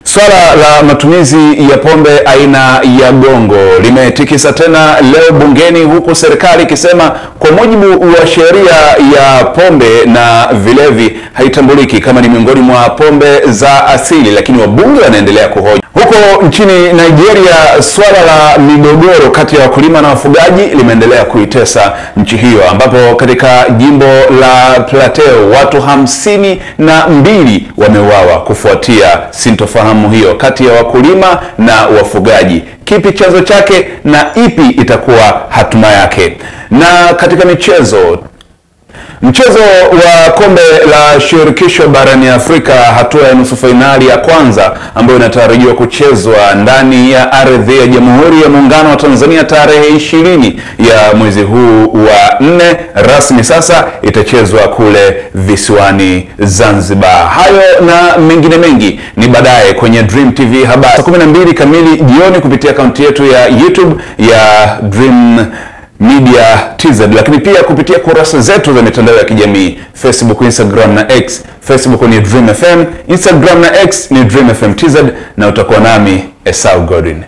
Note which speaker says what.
Speaker 1: Swala la matumizi ya pombe aina ya gongo limetikisa tena leo bungeni, huku serikali ikisema kwa mujibu wa sheria ya pombe na vilevi haitambuliki kama ni miongoni mwa pombe za asili, lakini wabunge wanaendelea kuhoji. Huko nchini Nigeria, swala la migogoro kati ya wakulima na wafugaji limeendelea kuitesa nchi hiyo, ambapo katika jimbo la Plateau watu 52 wameuawa kufuatia sintofahamu hiyo kati ya wakulima na wafugaji. Kipi chanzo chake na ipi itakuwa hatuma yake? Na katika mchezo wa kombe la shirikisho barani Afrika, hatua ya nusu fainali ya kwanza ambayo inatarajiwa kuchezwa ndani ya ardhi ya Jamhuri ya Muungano wa Tanzania tarehe 20 ya mwezi huu wa 4, rasmi sasa itachezwa kule visiwani Zanzibar. Hayo na mengine mengi ni baadaye kwenye Dream TV habari saa 12 kamili jioni kupitia akaunti yetu ya YouTube ya Dream Media TZ, lakini pia kupitia kurasa zetu za mitandao ya kijamii Facebook, Instagram na X. Facebook ni Dream FM, Instagram na X ni Dream FM TZ, na utakuwa nami Esau Godwin.